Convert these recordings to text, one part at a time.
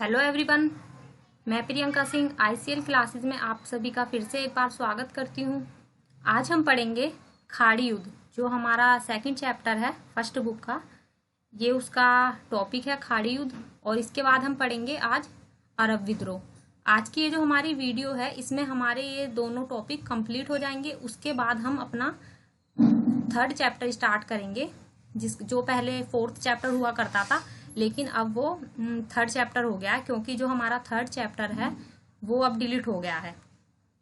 Hello everyone, मैं Priyanka Singh ICL classes में आप सभी का फिर से एक बार स्वागत करती हूँ। आज हम पढ़ेंगे खाड़ी युद्ध, जो हमारा सेकंड चैप्टर है फर्स्ट बुक का। ये उसका टॉपिक है खाड़ी युद्ध। और इसके बाद हम पढ़ेंगे आज अरब विद्रोह। आज की ये जो हमारी वीडियो है, इसमें हमारे ये दोनों टॉपिक कंप्लीट हो जाएंगे। उसके बाद हम अपना थर्ड चैप्टर स्टार्ट करेंगे, जो पहले फोर्थ चैप्टर हुआ करता था, लेकिन अब वो थर्ड चैप्टर हो गया है, क्योंकि जो हमारा थर्ड चैप्टर है वो अब डिलीट हो गया है।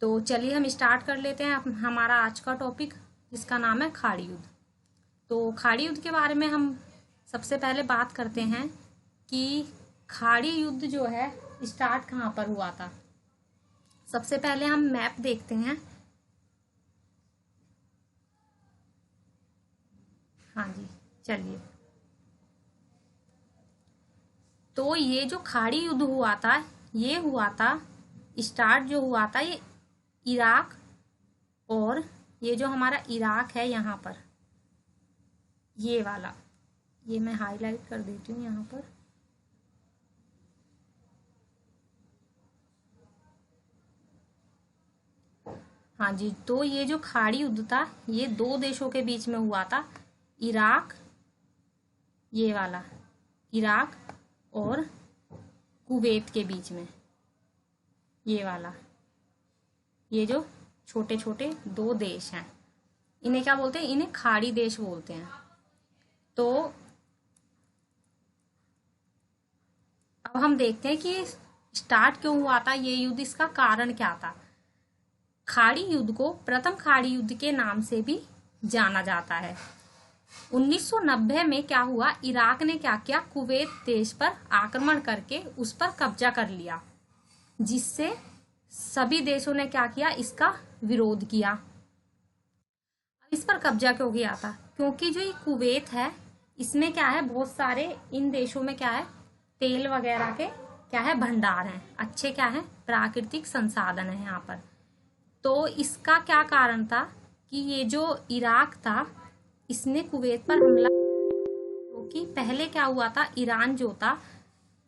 तो चलिए हम स्टार्ट कर लेते हैं हमारा आज का टॉपिक, जिसका नाम है खाड़ी युद्ध। तो खाड़ी युद्ध के बारे में हम सबसे पहले बात करते हैं कि खाड़ी युद्ध जो है स्टार्ट कहाँ पर हुआ था। सबसे पहले हम मैप देखते हैं। हाँ जी, चलिए। तो ये जो खाड़ी युद्ध हुआ था, ये हुआ था स्टार्ट जो हुआ था ये इराक, और ये जो हमारा इराक है यहाँ पर, ये वाला, ये मैं हाईलाइट कर देती हूँ यहाँ पर। हाँ जी, तो ये जो खाड़ी युद्ध था ये दो देशों के बीच में हुआ था, इराक, ये वाला इराक, और कुवैत के बीच में, ये वाला। ये जो छोटे छोटे दो देश हैं, इन्हें क्या बोलते हैं? इन्हें खाड़ी देश बोलते हैं। तो अब हम देखते हैं कि स्टार्ट क्यों हुआ था ये युद्ध, इसका कारण क्या था। खाड़ी युद्ध को प्रथम खाड़ी युद्ध के नाम से भी जाना जाता है। 1990 में क्या हुआ, इराक ने क्या किया, कुवैत देश पर आक्रमण करके उस पर कब्जा कर लिया, जिससे सभी देशों ने क्या किया, इसका विरोध किया। इस पर कब्जा क्यों किया था? क्योंकि जो ये कुवैत है, इसमें क्या है, बहुत सारे इन देशों में क्या है, तेल वगैरह के क्या है, भंडार हैं, अच्छे क्या है, प्राकृतिक संसाधन है यहाँ पर। तो इसका क्या कारण था कि ये जो इराक था, इसने कुवैत पर हमला, क्योंकि पहले क्या हुआ था, ईरान जो था,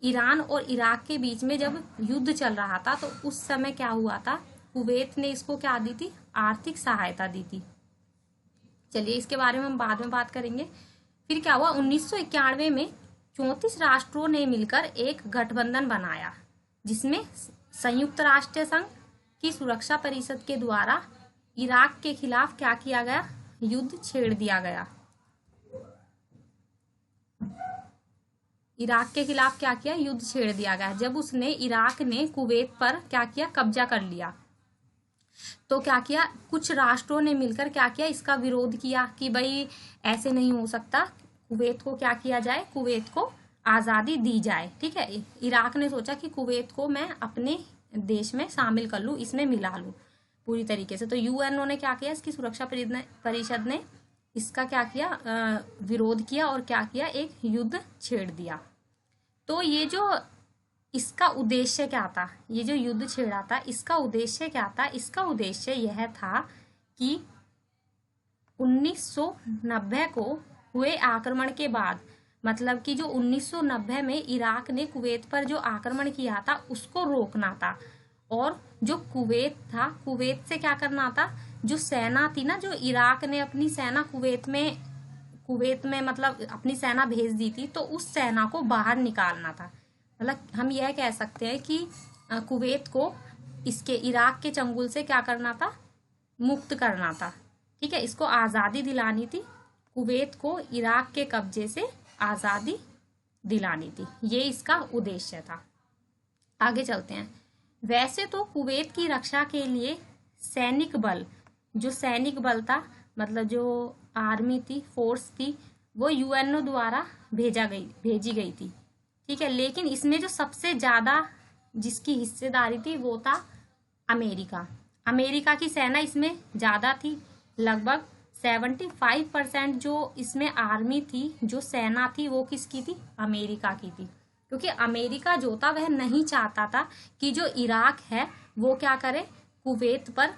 ईरान और इराक के बीच में जब युद्ध चल रहा था, तो उस समय क्या हुआ था, कुवैत ने इसको क्या दी थी, आर्थिक सहायता दी थी। चलिए, इसके बारे में हम बाद में बात करेंगे। फिर क्या हुआ, 1991 में 34 राष्ट्रों ने मिलकर एक गठबंधन बनाया, जिसमें संयुक्त राष्ट्र संघ की सुरक्षा परिषद के द्वारा इराक के खिलाफ क्या किया गया, युद्ध छेड़ दिया गया। इराक के खिलाफ क्या किया, युद्ध छेड़ दिया गया, जब उसने, इराक ने कुवैत पर क्या किया, कब्जा कर लिया। तो क्या किया, कुछ राष्ट्रों ने मिलकर क्या किया, इसका विरोध किया कि भाई ऐसे नहीं हो सकता, कुवैत को क्या किया जाए, कुवैत को आज़ादी दी जाए। ठीक है, इराक ने सोचा कि कुवैत को मैं अपने देश में शामिल कर लूँ, इसमें मिला लूँ पूरी तरीके से। तो यूएनओ ने क्या किया, इसकी सुरक्षा परिषद ने इसका क्या किया, विरोध किया, और क्या किया, एक युद्ध छेड़ दिया। तो ये जो इसका उद्देश्य क्या था, ये जो युद्ध छेड़ा था, इसका उद्देश्य क्या था? इसका उद्देश्य यह था कि 1990 को हुए आक्रमण के बाद, मतलब कि जो 1990 में इराक ने कुवैत पर जो आक्रमण किया था, उसको रोकना था। और जो कुवैत था, कुवैत से क्या करना था, जो सेना थी ना, जो इराक ने अपनी सेना कुवैत में मतलब अपनी सेना भेज दी थी, तो उस सेना को बाहर निकालना था। मतलब हम यह कह सकते हैं कि कुवैत को इसके इराक के चंगुल से क्या करना था, मुक्त करना था। ठीक है, इसको आज़ादी दिलानी थी, कुवैत को इराक के कब्जे से आज़ादी दिलानी थी, ये इसका उद्देश्य था। आगे चलते हैं। वैसे तो कुवैत की रक्षा के लिए सैनिक बल, जो सैनिक बल था, मतलब जो आर्मी थी, फोर्स थी, वो यूएनओ द्वारा भेजी गई थी। ठीक है, लेकिन इसमें जो सबसे ज़्यादा जिसकी हिस्सेदारी थी वो था अमेरिका। अमेरिका की सेना इसमें ज़्यादा थी, लगभग 75% जो इसमें आर्मी थी, जो सेना थी, वो किसकी थी, अमेरिका की थी। क्योंकि अमेरिका जो था वह नहीं चाहता था कि जो इराक है वो क्या करे, कुवैत पर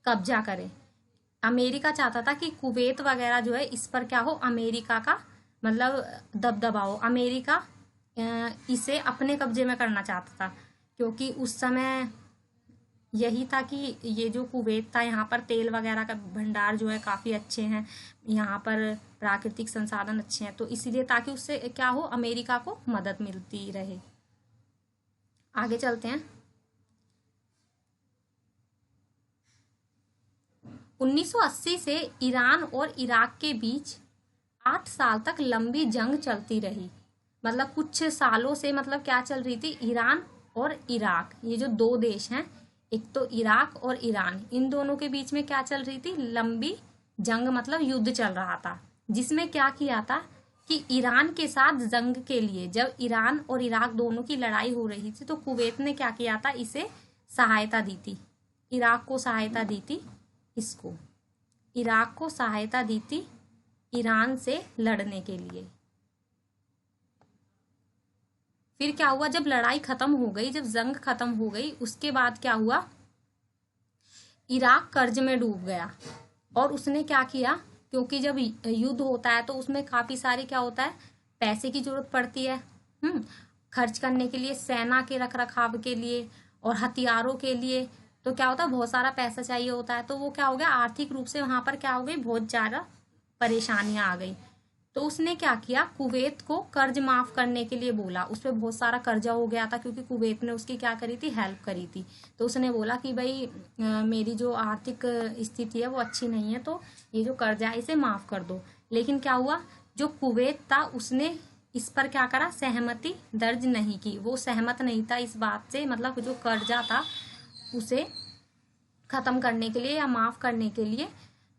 कब्जा करे। अमेरिका चाहता था कि कुवैत वगैरह जो है, इस पर क्या हो, अमेरिका का मतलब दबदबा हो। अमेरिका इसे अपने कब्जे में करना चाहता था, क्योंकि उस समय यही था कि ये जो कुवैत था, यहाँ पर तेल वगैरह का भंडार जो है काफ़ी अच्छे हैं, यहाँ पर प्राकृतिक संसाधन अच्छे हैं, तो इसीलिए ताकि उससे क्या हो, अमेरिका को मदद मिलती रहे। आगे चलते हैं। 1980 से ईरान और इराक के बीच 8 साल तक लंबी जंग चलती रही। मतलब कुछ सालों से मतलब क्या चल रही थी, ईरान और इराक, ये जो दो देश हैं, एक तो इराक और ईरान, इन दोनों के बीच में क्या चल रही थी, लंबी जंग, मतलब युद्ध चल रहा था। जिसमें क्या किया था कि ईरान के साथ जंग के लिए, जब ईरान और इराक दोनों की लड़ाई हो रही थी, तो कुवैत ने क्या किया था, इसे सहायता दी थी, इराक को सहायता दी थी, इसको इराक को सहायता दी थी ईरान से लड़ने के लिए। फिर क्या हुआ, जब लड़ाई खत्म हो गई, जब जंग खत्म हो गई, उसके बाद क्या हुआ, इराक कर्ज में डूब गया। और उसने क्या किया, क्योंकि जब युद्ध होता है तो उसमें काफी सारे क्या होता है, पैसे की जरूरत पड़ती है, खर्च करने के लिए, सेना के रख रखाव के लिए और हथियारों के लिए। तो क्या होता है, बहुत सारा पैसा चाहिए होता है। तो वो क्या हो गया, आर्थिक रूप से वहां पर क्या हो गई, बहुत ज्यादा परेशानियां आ गई। तो उसने क्या किया, कुवैत को कर्ज माफ करने के लिए बोला। उस पर बहुत सारा कर्जा हो गया था, क्योंकि कुवैत ने उसकी क्या करी थी, हेल्प करी थी। तो उसने बोला कि भाई मेरी जो आर्थिक स्थिति है वो अच्छी नहीं है, तो ये जो कर्जा है इसे माफ कर दो। लेकिन क्या हुआ, जो कुवैत था उसने इस पर क्या करा, सहमति दर्ज नहीं की। वो सहमत नहीं था इस बात से, मतलब जो कर्जा था उसे खत्म करने के लिए या माफ करने के लिए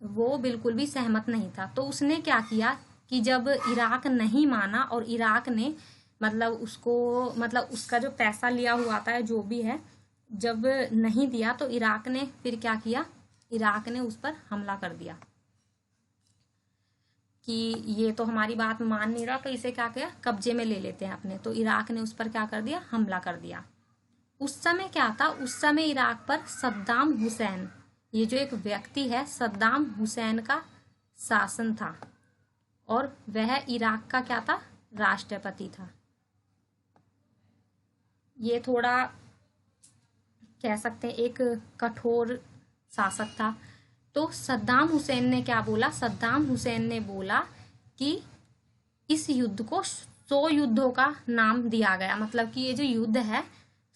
वो बिल्कुल भी सहमत नहीं था। तो उसने क्या किया कि जब इराक नहीं माना और इराक ने मतलब उसको, मतलब उसका जो पैसा लिया हुआ था जो भी है, जब नहीं दिया, तो इराक ने फिर क्या किया, इराक ने उस पर हमला कर दिया कि ये तो हमारी बात मान नहीं रहा, तो इसे क्या किया, कब्जे में ले लेते हैं अपने। तो इराक ने उस पर क्या कर दिया, हमला कर दिया। उस समय क्या था, उस समय इराक पर सद्दाम हुसैन, ये जो एक व्यक्ति है, सद्दाम हुसैन का शासन था, और वह इराक का क्या था, राष्ट्रपति था। ये थोड़ा कह सकते हैं एक कठोर शासक था। तो सद्दाम हुसैन ने क्या बोला, सद्दाम हुसैन ने बोला कि इस युद्ध को 100 युद्धों का नाम दिया गया, मतलब कि ये जो युद्ध है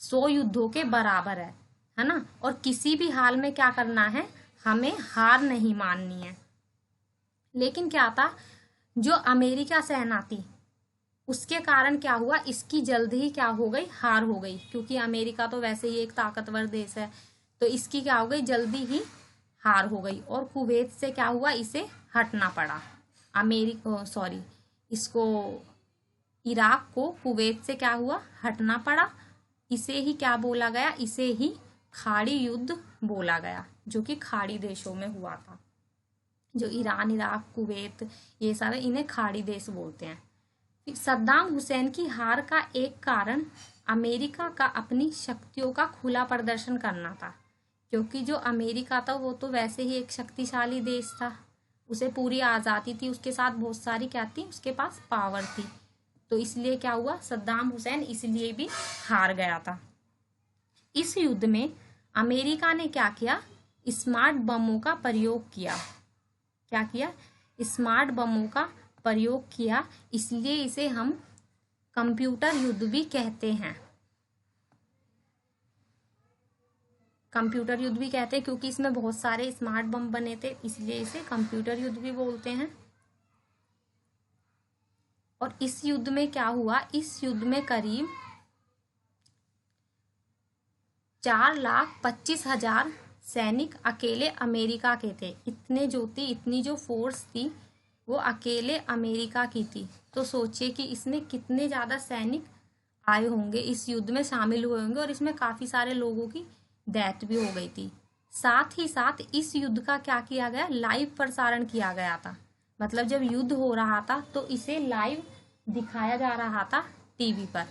100 युद्धों के बराबर है ना, और किसी भी हाल में क्या करना है, हमें हार नहीं माननी है। लेकिन क्या था, जो अमेरिका सेना थी उसके कारण क्या हुआ, इसकी जल्द ही क्या हो गई, हार हो गई, क्योंकि अमेरिका तो वैसे ही एक ताकतवर देश है। तो इसकी क्या हो गई, जल्दी ही हार हो गई, और कुवैत से क्या हुआ, इसे हटना पड़ा। इसको इराक को कुवैत से क्या हुआ, हटना पड़ा। इसे ही क्या बोला गया, इसे ही खाड़ी युद्ध बोला गया, जो कि खाड़ी देशों में हुआ था। जो ईरान, इराक, कुवैत, ये सारे इन्हें खाड़ी देश बोलते हैं। सद्दाम हुसैन की हार का एक कारण अमेरिका का अपनी शक्तियों का खुला प्रदर्शन करना था, क्योंकि जो अमेरिका था वो तो वैसे ही एक शक्तिशाली देश था, उसे पूरी आज़ादी थी, उसके साथ बहुत सारी क्या थी, उसके पास पावर थी। तो इसलिए क्या हुआ, सद्दाम हुसैन इसलिए भी हार गया था। इस युद्ध में अमेरिका ने क्या किया, स्मार्ट बमों का प्रयोग किया। क्या किया, स्मार्ट बमों का प्रयोग किया, इसलिए इसे हम कंप्यूटर युद्ध भी कहते हैं। कंप्यूटर युद्ध भी कहते हैं क्योंकि इसमें बहुत सारे स्मार्ट बम बने थे, इसलिए इसे कंप्यूटर युद्ध भी बोलते हैं। और इस युद्ध में क्या हुआ, इस युद्ध में करीब 4,25,000 सैनिक अकेले अमेरिका के थे। इतनी जो फोर्स थी वो अकेले अमेरिका की थी। तो सोचिए कि इसमें कितने ज़्यादा सैनिक आए होंगे, इस युद्ध में शामिल हुए होंगे, और इसमें काफ़ी सारे लोगों की डेथ भी हो गई थी। साथ ही साथ इस युद्ध का क्या किया गया, लाइव प्रसारण किया गया था। मतलब जब युद्ध हो रहा था तो इसे लाइव दिखाया जा रहा था टीवी पर,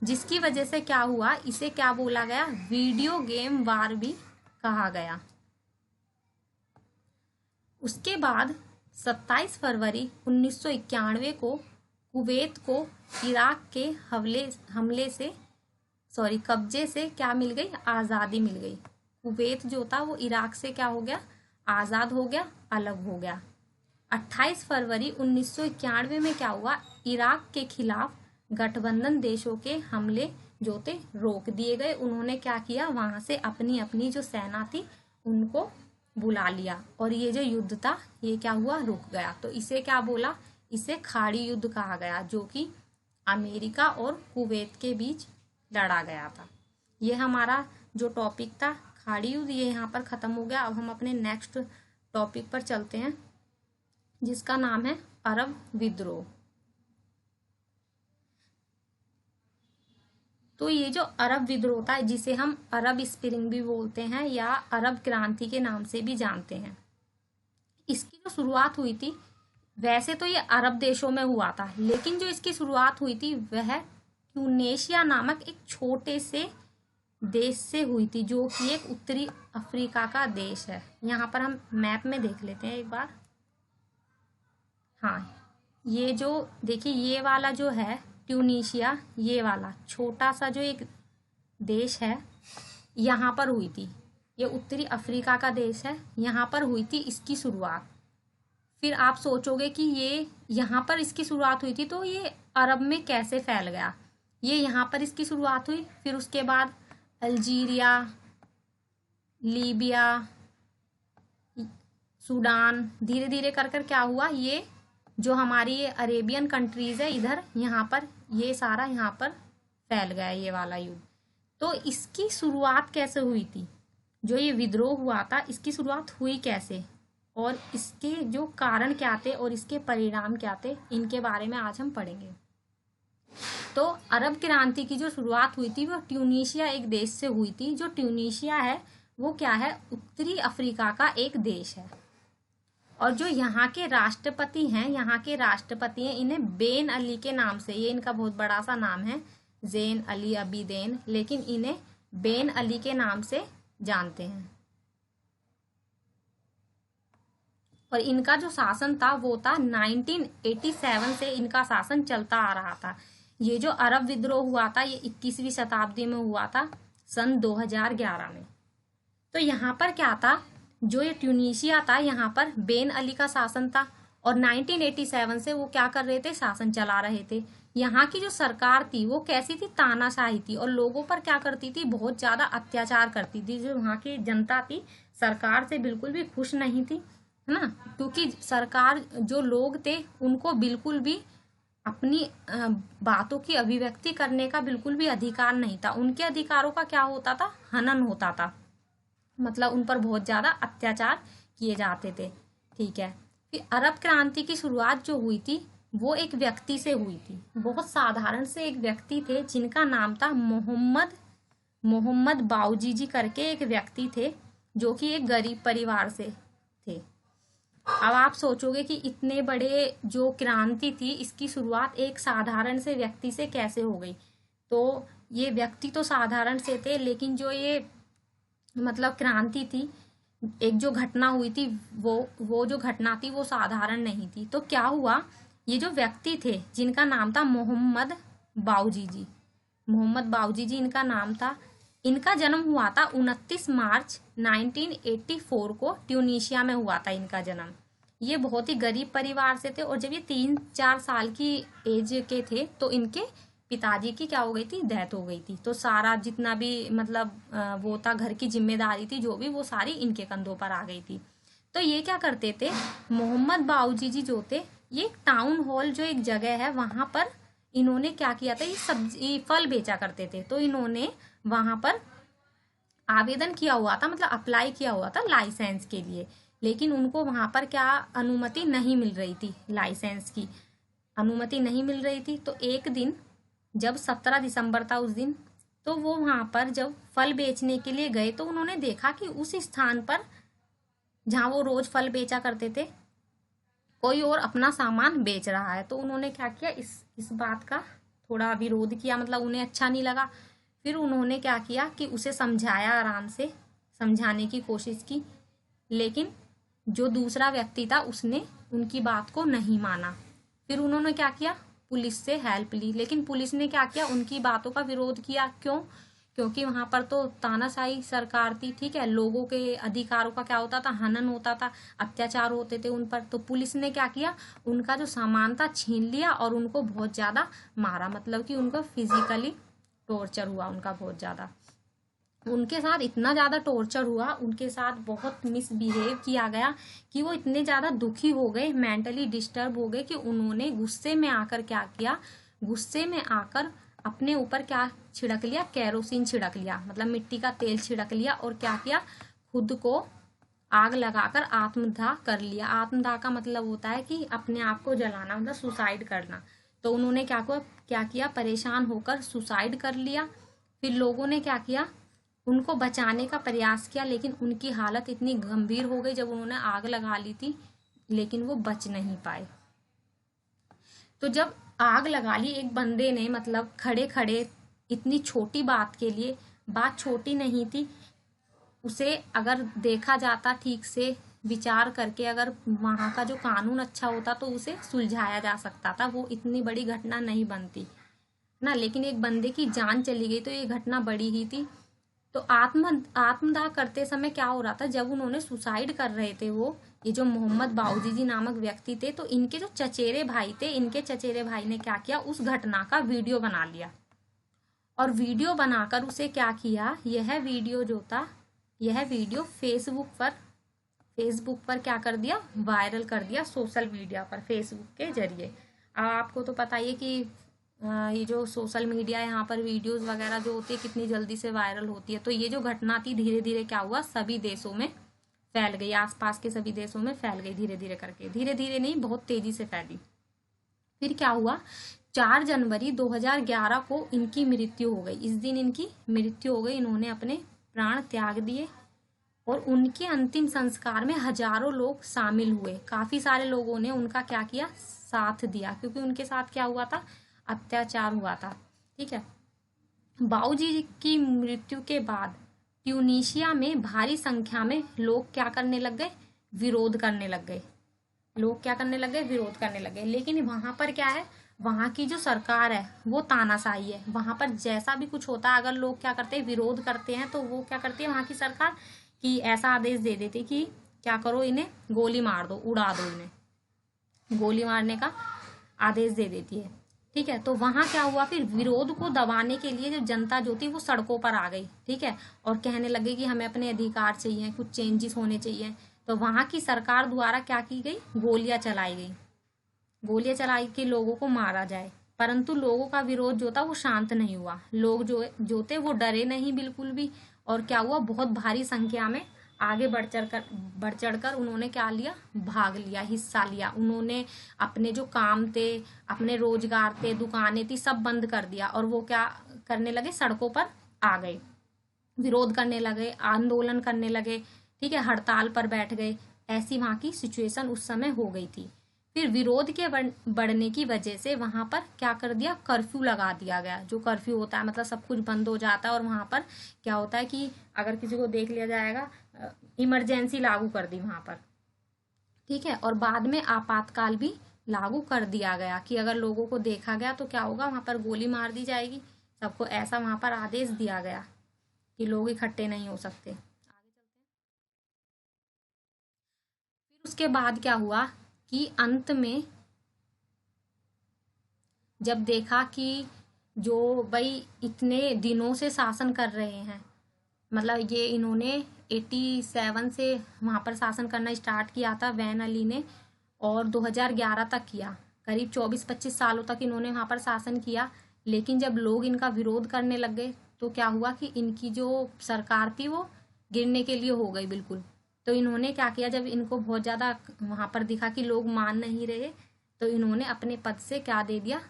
जिसकी वजह से क्या हुआ, इसे क्या बोला गया, वीडियो गेम वार भी कहा गया। उसके बाद 27 फरवरी 1991 को कुवैत को इराक के कब्जे से क्या मिल गई, आज़ादी मिल गई। कुवैत जो था वो इराक से क्या हो गया, आज़ाद हो गया, अलग हो गया। 28 फरवरी 1991 में क्या हुआ, इराक के खिलाफ गठबंधन देशों के हमले जो थे रोक दिए गए। उन्होंने क्या किया, वहां से अपनी अपनी जो सेना थी उनको बुला लिया और ये जो युद्ध था ये क्या हुआ, रुक गया। तो इसे क्या बोला, इसे खाड़ी युद्ध कहा गया, जो कि अमेरिका और कुवैत के बीच लड़ा गया था। ये हमारा जो टॉपिक था खाड़ी युद्ध, ये यहाँ पर खत्म हो गया। अब हम अपने नेक्स्ट टॉपिक पर चलते हैं जिसका नाम है अरब विद्रोह। तो ये जो अरब विद्रोह था, जिसे हम अरब स्प्रिंग भी बोलते हैं या अरब क्रांति के नाम से भी जानते हैं, इसकी जो शुरुआत हुई थी, वैसे तो ये अरब देशों में हुआ था, लेकिन जो इसकी शुरुआत हुई थी वह ट्यूनेशिया नामक एक छोटे से देश से हुई थी, जो कि एक उत्तरी अफ्रीका का देश है। यहाँ पर हम मैप में देख लेते हैं एक बार। हाँ, ये जो देखिए, ये वाला जो है ट्यूनीशिया, ये वाला छोटा सा जो एक देश है, यहाँ पर हुई थी। ये उत्तरी अफ्रीका का देश है, यहाँ पर हुई थी इसकी शुरुआत। फिर आप सोचोगे कि ये यहाँ पर इसकी शुरुआत हुई थी तो ये अरब में कैसे फैल गया। ये यहाँ पर इसकी शुरुआत हुई, फिर उसके बाद अल्जीरिया, लीबिया, सूडान, धीरे धीरे कर कर क्या हुआ, ये जो हमारी ये अरेबियन कंट्रीज है इधर, यहाँ पर ये सारा यहाँ पर फैल गया ये वाला युद्ध। तो इसकी शुरुआत कैसे हुई थी, जो ये विद्रोह हुआ था इसकी शुरुआत हुई कैसे, और इसके जो कारण क्या थे और इसके परिणाम क्या थे, इनके बारे में आज हम पढ़ेंगे। तो अरब क्रांति की जो शुरुआत हुई थी वो ट्यूनीशिया एक देश से हुई थी। जो ट्यूनीशिया है वो क्या है, उत्तरी अफ्रीका का एक देश है। और जो यहाँ के राष्ट्रपति हैं, इन्हें बेन अली के नाम से, ये इनका बहुत बड़ा सा नाम है, ज़ैन अली अबीदैन, लेकिन इन्हें बेन अली के नाम से जानते हैं। और इनका जो शासन था वो था 1987 से इनका शासन चलता आ रहा था। ये जो अरब विद्रोह हुआ था ये 21वीं शताब्दी में हुआ था, सन 2011 में। तो यहाँ पर क्या था, जो ये ट्यूनीशिया था यहाँ पर बेन अली का शासन था और 1987 से वो क्या कर रहे थे, शासन चला रहे थे। यहाँ की जो सरकार थी वो कैसी थी, तानाशाही थी और लोगों पर क्या करती थी, बहुत ज्यादा अत्याचार करती थी। जो वहाँ की जनता थी सरकार से बिल्कुल भी खुश नहीं थी, है ना, क्योंकि सरकार, जो लोग थे उनको बिल्कुल भी अपनी बातों की अभिव्यक्ति करने का बिल्कुल भी अधिकार नहीं था। उनके अधिकारों का क्या होता था, हनन होता था, मतलब उन पर बहुत ज्यादा अत्याचार किए जाते थे। ठीक है, फिर अरब क्रांति की शुरुआत जो हुई थी वो एक व्यक्ति से हुई थी, बहुत साधारण से एक व्यक्ति थे जिनका नाम था मोहम्मद बाऊजीजी करके एक व्यक्ति थे, जो कि एक गरीब परिवार से थे। अब आप सोचोगे कि इतने बड़े जो क्रांति थी इसकी शुरुआत एक साधारण से व्यक्ति से कैसे हो गई। तो ये व्यक्ति तो साधारण से थे, लेकिन जो ये मतलब क्रांति थी, एक जो घटना हुई थी वो जो घटना थी वो साधारण नहीं थी। तो क्या हुआ, ये जो व्यक्ति थे जिनका नाम था मोहम्मद बाऊजीजी इनका नाम था। इनका जन्म हुआ था 29 मार्च 1984 को ट्यूनीशिया में हुआ था इनका जन्म। ये बहुत ही गरीब परिवार से थे और जब ये 3-4 साल की एज के थे तो इनके पिताजी की क्या हो गई थी, डेथ हो गई थी। तो सारा जितना भी मतलब वो था, घर की जिम्मेदारी थी जो भी, वो सारी इनके कंधों पर आ गई थी। तो ये क्या करते थे, मोहम्मद बाऊजीजी जो थे, ये टाउन हॉल जो एक जगह है वहां पर इन्होंने क्या किया था, ये सब्जी फल बेचा करते थे। तो इन्होंने वहां पर आवेदन किया हुआ था, मतलब अप्लाई किया हुआ था लाइसेंस के लिए, लेकिन उनको वहां पर क्या अनुमति नहीं मिल रही थी, लाइसेंस की अनुमति नहीं मिल रही थी। तो एक दिन जब 17 दिसंबर था उस दिन, तो वो वहां पर जब फल बेचने के लिए गए तो उन्होंने देखा कि उस स्थान पर जहाँ वो रोज फल बेचा करते थे कोई और अपना सामान बेच रहा है। तो उन्होंने क्या किया, इस बात का थोड़ा विरोध किया, मतलब उन्हें अच्छा नहीं लगा। फिर उन्होंने क्या किया कि उसे समझाया, आराम से समझाने की कोशिश की, लेकिन जो दूसरा व्यक्ति था उसने उनकी बात को नहीं माना। फिर उन्होंने क्या किया, पुलिस से हेल्प ली, लेकिन पुलिस ने क्या किया, उनकी बातों का विरोध किया। क्यों? क्योंकि वहां पर तो तानाशाही सरकार थी, ठीक है, लोगों के अधिकारों का क्या होता था, हनन होता था, अत्याचार होते थे उन पर। तो पुलिस ने क्या किया, उनका जो सामान था छीन लिया और उनको बहुत ज्यादा मारा, मतलब कि उनको फिजिकली टॉर्चर हुआ उनका बहुत ज्यादा। उनके साथ इतना ज्यादा टॉर्चर हुआ, उनके साथ बहुत मिसबिहेव किया गया कि वो इतने ज्यादा दुखी हो गए, मेंटली डिस्टर्ब हो गए कि उन्होंने गुस्से में आकर क्या किया, गुस्से में आकर अपने ऊपर क्या छिड़क लिया, केरोसिन छिड़क लिया, मतलब मिट्टी का तेल छिड़क लिया, और क्या किया, खुद को आग लगाकर आत्मदाह कर लिया। आत्मदाह का मतलब होता है कि अपने आप को जलाना, मतलब सुसाइड करना। तो उन्होंने क्या किया, परेशान होकर सुसाइड कर लिया। फिर लोगों ने क्या किया, उनको बचाने का प्रयास किया, लेकिन उनकी हालत इतनी गंभीर हो गई जब उन्होंने आग लगा ली थी, लेकिन वो बच नहीं पाए। तो जब आग लगा ली एक बंदे ने, मतलब खड़े खड़े, इतनी छोटी बात के लिए, बात छोटी नहीं थी, उसे अगर देखा जाता ठीक से विचार करके, अगर वहां का जो कानून अच्छा होता तो उसे सुलझाया जा सकता था, वो इतनी बड़ी घटना नहीं बनती ना। लेकिन एक बंदे की जान चली गई तो ये घटना बड़ी ही थी। तो आत्मदाह करते समय क्या हो रहा था, जब उन्होंने सुसाइड कर रहे थे, वो ये जो मोहम्मद बाऊजी जी नामक व्यक्ति थे, तो इनके जो चचेरे भाई थे, इनके चचेरे भाई ने क्या किया, उस घटना का वीडियो बना लिया, और वीडियो बनाकर उसे क्या किया, यह वीडियो जो था, यह वीडियो फेसबुक पर क्या कर दिया, वायरल कर दिया, सोशल मीडिया पर, फेसबुक के जरिए। अब आपको तो पता ही है कि ये जो सोशल मीडिया है, यहाँ पर वीडियोस वगैरह जो होती है कितनी जल्दी से वायरल होती है। तो ये जो घटना थी धीरे धीरे क्या हुआ, सभी देशों में फैल गई, आसपास के सभी देशों में फैल गई, धीरे धीरे करके, धीरे धीरे नहीं, बहुत तेजी से फैली। फिर क्या हुआ, 4 जनवरी 2011 को इनकी मृत्यु हो गई। इस दिन इनकी मृत्यु हो गई, इन्होंने अपने प्राण त्याग दिए, और उनके अंतिम संस्कार में हजारों लोग शामिल हुए। काफी सारे लोगों ने उनका क्या किया, साथ दिया, क्योंकि उनके साथ क्या हुआ था, अत्याचार हुआ था, ठीक है। बाऊजी की मृत्यु के बाद ट्यूनीशिया में भारी संख्या में लोग क्या करने लग गए, विरोध करने लग गए। लोग क्या करने लग गए, विरोध करने लग गए। लेकिन वहां पर क्या है, वहां की जो सरकार है वो तानाशाही है। वहां पर जैसा भी कुछ होता है, अगर लोग क्या करते हैं, विरोध करते हैं, तो वो क्या करती है वहां की सरकार, कि ऐसा आदेश दे देती कि क्या करो, इन्हें गोली मार दो, उड़ा दो, इन्हें गोली मारने का आदेश दे देती है, ठीक है। तो वहां क्या हुआ, फिर विरोध को दबाने के लिए जो जनता जो थी वो सड़कों पर आ गई, ठीक है, और कहने लगे कि हमें अपने अधिकार चाहिए, कुछ चेंजेस होने चाहिए। तो वहां की सरकार द्वारा क्या की गई, गोलियां चलाई गई, गोलियां चलाई के लोगों को मारा जाए। परंतु लोगों का विरोध जो था वो शांत नहीं हुआ। लोग जो थे वो डरे नहीं बिल्कुल भी, और क्या हुआ, बहुत भारी संख्या में आगे बढ़ चढ़कर उन्होंने क्या लिया, भाग लिया, हिस्सा लिया। उन्होंने अपने जो काम थे, अपने रोजगार थे, दुकानें थी, सब बंद कर दिया, और वो क्या करने लगे, सड़कों पर आ गए, विरोध करने लगे, आंदोलन करने लगे, ठीक है, हड़ताल पर बैठ गए। ऐसी वहां की सिचुएशन उस समय हो गई थी। फिर विरोध के बढ़ने की वजह से वहां पर क्या कर दिया, कर्फ्यू लगा दिया गया। जो कर्फ्यू होता है, मतलब सब कुछ बंद हो जाता है, और वहां पर क्या होता है कि अगर किसी को देख लिया जाएगा, इमरजेंसी लागू कर दी वहां पर, ठीक है। और बाद में आपातकाल भी लागू कर दिया गया कि अगर लोगों को देखा गया तो क्या होगा, वहां पर गोली मार दी जाएगी सबको। ऐसा वहां पर आदेश दिया गया कि लोग इकट्ठे नहीं हो सकते। फिर उसके बाद क्या हुआ कि अंत में जब देखा कि जो भाई इतने दिनों से शासन कर रहे हैं, मतलब ये इन्होंने 87 से वहां पर शासन करना स्टार्ट किया था वैन अली ने, और 2011 तक किया, करीब 24-25 सालों तक इन्होंने वहां पर शासन किया। लेकिन जब लोग इनका विरोध करने लग गए तो क्या हुआ कि इनकी जो सरकार थी वो गिरने के लिए हो गई बिल्कुल। तो इन्होंने क्या किया, जब इनको बहुत ज्यादा वहां पर दिखा कि लोग मान नहीं रहे, तो इन्होंने अपने पद से क्या दे दिया,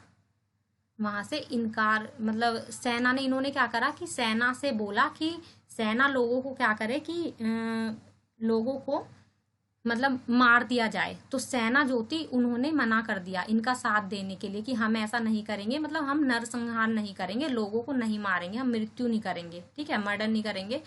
वहां से इनकार, मतलब सेना ने, इन्होंने क्या करा कि सेना से बोला कि सेना लोगों को क्या करे कि लोगों को मतलब मार दिया जाए। तो सेना जो थी उन्होंने मना कर दिया इनका साथ देने के लिए कि हम ऐसा नहीं करेंगे, मतलब हम नरसंहार नहीं करेंगे, लोगों को नहीं मारेंगे, हम मृत्यु नहीं करेंगे, ठीक है, मर्डर नहीं करेंगे।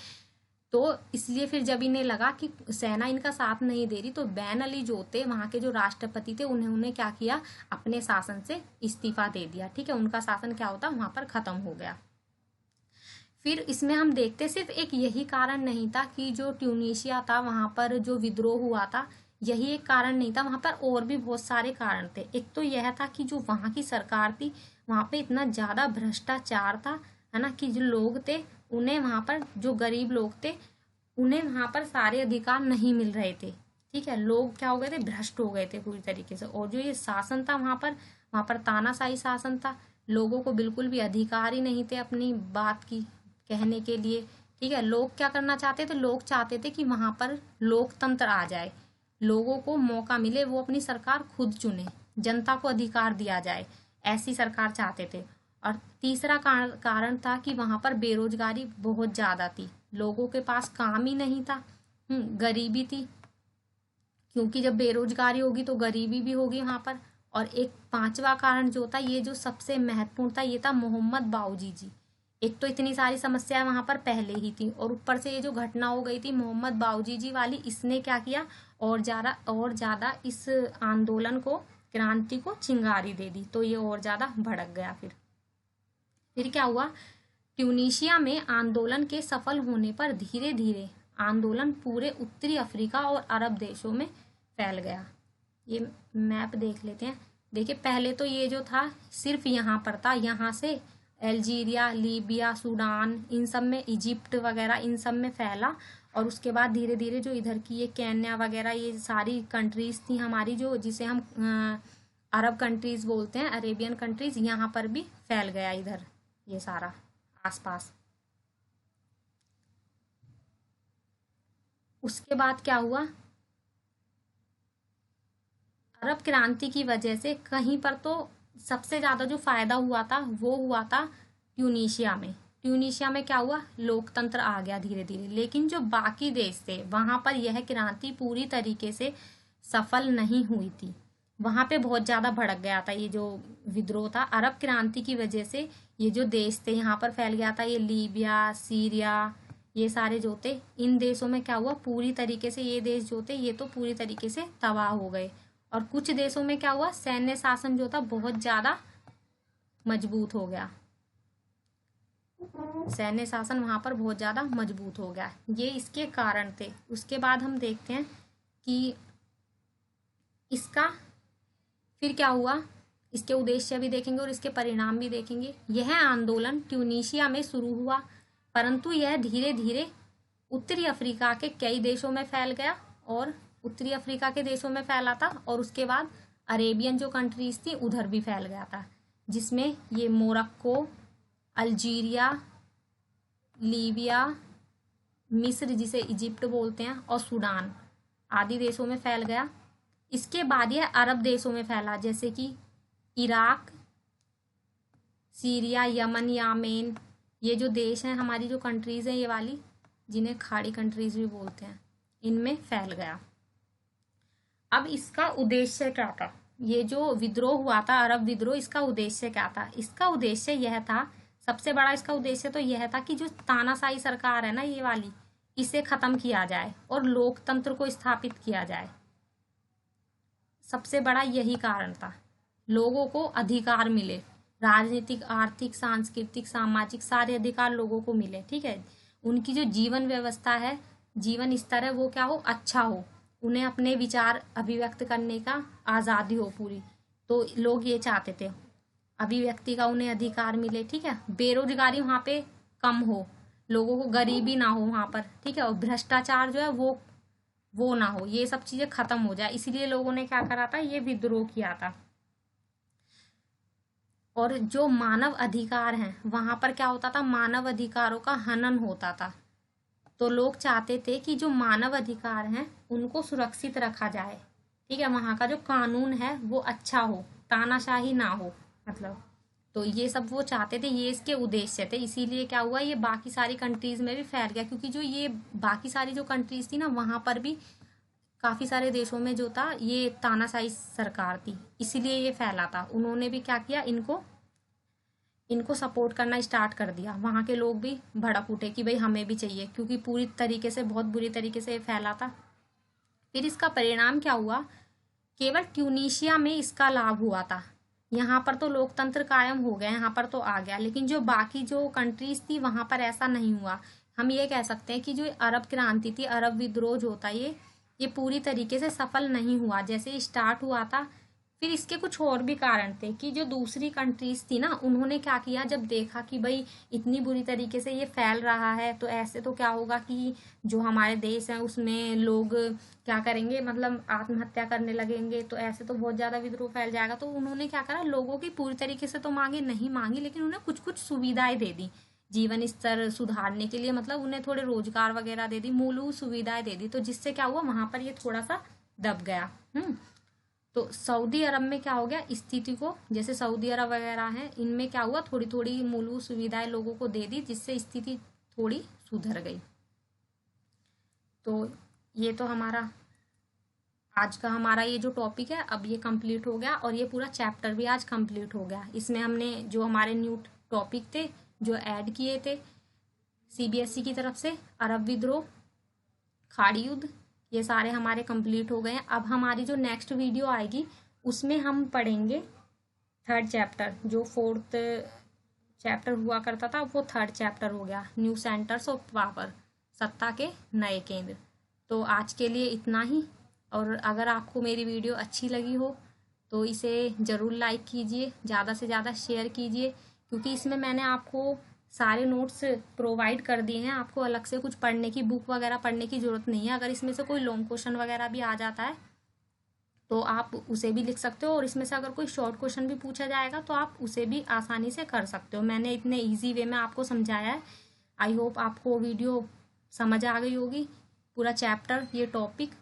तो इसलिए फिर जब इन्हें लगा कि सेना इनका साथ नहीं दे रही, तो बैन अली जो थे वहां के जो राष्ट्रपति थे, उन्होंने क्या किया, अपने शासन से इस्तीफा दे दिया। ठीक है, उनका शासन क्या होता वहां पर खत्म हो गया। फिर इसमें हम देखते सिर्फ एक यही कारण नहीं था कि जो ट्यूनीशिया था वहां पर जो विद्रोह हुआ था, यही एक कारण नहीं था, वहां पर और भी बहुत सारे कारण थे। एक तो यह था कि जो वहां की सरकार थी वहां पे इतना ज्यादा भ्रष्टाचार था, है ना, कि जो लोग थे उन्हें वहां पर, जो गरीब लोग थे उन्हें वहां पर सारे अधिकार नहीं मिल रहे थे। ठीक है, लोग क्या हो गए थे, भ्रष्ट हो गए थे पूरी तरीके से। और जो ये शासन था वहां पर तानाशाही शासन था, लोगों को बिल्कुल भी अधिकार ही नहीं थे अपनी बात की कहने के लिए। ठीक है, लोग क्या करना चाहते थे, लोग चाहते थे कि वहां पर लोकतंत्र आ जाए, लोगों को मौका मिले, वो अपनी सरकार खुद चुने, जनता को अधिकार दिया जाए, ऐसी सरकार चाहते थे। और तीसरा कारण था कि वहां पर बेरोजगारी बहुत ज्यादा थी, लोगों के पास काम ही नहीं था, गरीबी थी, क्योंकि जब बेरोजगारी होगी तो गरीबी भी होगी वहां पर। और एक पांचवा कारण जो था, ये जो सबसे महत्वपूर्ण था, ये था मोहम्मद बाऊजी जी। एक तो इतनी सारी समस्याएं वहां पर पहले ही थी, और ऊपर से ये जो घटना हो गई थी मोहम्मद बाऊजी जी वाली, इसने क्या किया, और ज्यादा इस आंदोलन को, क्रांति को चिंगारी दे दी, तो ये और ज्यादा भड़क गया। फिर क्या हुआ, ट्यूनीशिया में आंदोलन के सफल होने पर धीरे धीरे आंदोलन पूरे उत्तरी अफ्रीका और अरब देशों में फैल गया। ये मैप देख लेते हैं। देखिए, पहले तो ये जो था सिर्फ यहाँ पर था, यहाँ से अल्जीरिया, लीबिया, सूडान, इन सब में, इजिप्ट वगैरह इन सब में फैला। और उसके बाद धीरे धीरे जो इधर की ये केन्या वगैरह, ये सारी कंट्रीज थी हमारी, जो जिसे हम अरब कंट्रीज बोलते हैं, अरेबियन कंट्रीज, यहाँ पर भी फैल गया इधर ये सारा आसपास। उसके बाद क्या हुआ, अरब क्रांति की वजह से कहीं पर तो सबसे ज्यादा जो फायदा हुआ था वो हुआ था ट्यूनीशिया में। ट्यूनीशिया में क्या हुआ, लोकतंत्र आ गया धीरे धीरे। लेकिन जो बाकी देश थे वहां पर यह क्रांति पूरी तरीके से सफल नहीं हुई थी, वहां पे बहुत ज्यादा भड़क गया था ये जो विद्रोह था। अरब क्रांति की वजह से ये जो देश थे यहाँ पर फैल गया था, ये लीबिया, सीरिया, ये सारे जो थे, इन देशों में क्या हुआ, पूरी तरीके से ये देश जो थे ये तो पूरी तरीके से तबाह हो गए। और कुछ देशों में क्या हुआ, सैन्य शासन जो था बहुत ज्यादा मजबूत हो गया, सैन्य शासन वहां पर बहुत ज्यादा मजबूत हो गया। ये इसके कारण थे। उसके बाद हम देखते हैं कि इसका फिर क्या हुआ, इसके उद्देश्य भी देखेंगे और इसके परिणाम भी देखेंगे। यह आंदोलन ट्यूनीशिया में शुरू हुआ, परंतु यह धीरे धीरे उत्तरी अफ्रीका के कई देशों में फैल गया, और उत्तरी अफ्रीका के देशों में फैला था, और उसके बाद अरेबियन जो कंट्रीज थी उधर भी फैल गया था, जिसमें ये मोरक्को, अल्जीरिया, लीबिया, मिस्र जिसे इजिप्ट बोलते हैं, और सूडान आदि देशों में फैल गया। इसके बाद यह अरब देशों में फैला, जैसे कि इराक, सीरिया, यमन, यामेन, ये जो देश हैं हमारी जो कंट्रीज हैं ये वाली, जिन्हें खाड़ी कंट्रीज भी बोलते हैं, इनमें फैल गया। अब इसका उद्देश्य क्या था, ये जो विद्रोह हुआ था अरब विद्रोह, इसका उद्देश्य क्या था, इसका उद्देश्य यह था, सबसे बड़ा इसका उद्देश्य तो यह था कि जो तानाशाही सरकार है ना ये वाली, इसे खत्म किया जाए और लोकतंत्र को स्थापित किया जाए। सबसे बड़ा यही कारण था, लोगों को अधिकार मिले, राजनीतिक, आर्थिक, सांस्कृतिक, सामाजिक सारे अधिकार लोगों को मिले। ठीक है, उनकी जो जीवन व्यवस्था है, जीवन स्तर है, वो क्या हो, अच्छा हो, उन्हें अपने विचार अभिव्यक्त करने का आज़ादी हो पूरी, तो लोग ये चाहते थे, अभिव्यक्ति का उन्हें अधिकार मिले। ठीक है, बेरोजगारी वहाँ पे कम हो, लोगों को गरीबी ना हो वहाँ पर। ठीक है, और भ्रष्टाचार जो है वो ना हो, ये सब चीजें खत्म हो जाए, इसीलिए लोगों ने क्या करा था, ये विद्रोह किया था। और जो मानव अधिकार हैं वहां पर क्या होता था, मानव अधिकारों का हनन होता था, तो लोग चाहते थे कि जो मानव अधिकार हैं उनको सुरक्षित रखा जाए। ठीक है, वहां का जो कानून है वो अच्छा हो, तानाशाही ना हो, मतलब, तो ये सब वो चाहते थे, ये इसके उद्देश्य थे। इसीलिए क्या हुआ, ये बाकी सारी कंट्रीज में भी फैल गया, क्योंकि जो ये बाकी सारी जो कंट्रीज थी ना वहां पर भी काफी सारे देशों में जो था ये तानाशाही सरकार थी, इसीलिए ये फैला था। उन्होंने भी क्या किया, इनको सपोर्ट करना स्टार्ट कर दिया। वहाँ के लोग भी भड़क उठे कि भाई हमें भी चाहिए, क्योंकि पूरी तरीके से, बहुत बुरी तरीके से फैला था। फिर इसका परिणाम क्या हुआ, केवल ट्यूनीशिया में इसका लाभ हुआ था। यहाँ पर तो लोकतंत्र कायम हो गया, यहाँ पर तो आ गया, लेकिन जो बाकी जो कंट्रीज थी वहाँ पर ऐसा नहीं हुआ। हम ये कह सकते हैं कि जो अरब क्रांति थी, अरब विद्रोह जो होता है, ये पूरी तरीके से सफल नहीं हुआ जैसे स्टार्ट हुआ था। फिर इसके कुछ और भी कारण थे कि जो दूसरी कंट्रीज थी ना, उन्होंने क्या किया, जब देखा कि भाई इतनी बुरी तरीके से ये फैल रहा है, तो ऐसे तो क्या होगा कि जो हमारे देश है उसमें लोग क्या करेंगे, मतलब आत्महत्या करने लगेंगे, तो ऐसे तो बहुत ज़्यादा विद्रोह फैल जाएगा। तो उन्होंने क्या करा, लोगों की पूरी तरीके से तो मांगे नहीं मांगी, लेकिन उन्हें कुछ कुछ सुविधाएं दे दी जीवन स्तर सुधारने के लिए, मतलब उन्हें थोड़े रोजगार वगैरह दे दी, मूलभूत सुविधाएं दे दी। तो जिससे क्या हुआ, वहां पर ये थोड़ा सा दब गया। तो सऊदी अरब में क्या हो गया, स्थिति को, जैसे सऊदी अरब वगैरह है, इनमें क्या हुआ, थोड़ी थोड़ी मूलभूत सुविधाएं लोगों को दे दी, जिससे स्थिति थोड़ी सुधर गई। तो ये तो हमारा आज का हमारा ये जो टॉपिक है, अब ये कंप्लीट हो गया, और ये पूरा चैप्टर भी आज कंप्लीट हो गया। इसमें हमने जो हमारे न्यू टॉपिक थे जो ऐड किए थे सीबीएसई की तरफ से, अरब विद्रोह, खाड़ी युद्ध, ये सारे हमारे कंप्लीट हो गए हैं। अब हमारी जो नेक्स्ट वीडियो आएगी उसमें हम पढ़ेंगे थर्ड चैप्टर, जो फोर्थ चैप्टर हुआ करता था वो थर्ड चैप्टर हो गया, न्यू सेंटर्स ऑफ पावर, सत्ता के नए केंद्र। तो आज के लिए इतना ही, और अगर आपको मेरी वीडियो अच्छी लगी हो तो इसे ज़रूर लाइक कीजिए, ज़्यादा से ज़्यादा शेयर कीजिए, क्योंकि इसमें मैंने आपको सारे नोट्स प्रोवाइड कर दिए हैं। आपको अलग से कुछ पढ़ने की, बुक वगैरह पढ़ने की ज़रूरत नहीं है। अगर इसमें से कोई लॉन्ग क्वेश्चन वगैरह भी आ जाता है तो आप उसे भी लिख सकते हो, और इसमें से अगर कोई शॉर्ट क्वेश्चन भी पूछा जाएगा तो आप उसे भी आसानी से कर सकते हो। मैंने इतने ईजी वे में आपको समझाया है। आई होप आपको वीडियो समझ आ गई होगी, पूरा चैप्टर, ये टॉपिक।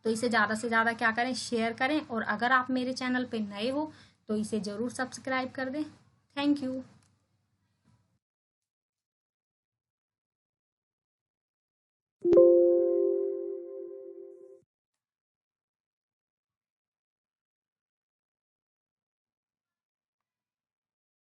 तो इसे ज़्यादा से ज़्यादा क्या करें, शेयर करें, और अगर आप मेरे चैनल पे नए हो तो इसे ज़रूर सब्सक्राइब कर दें। Thank you.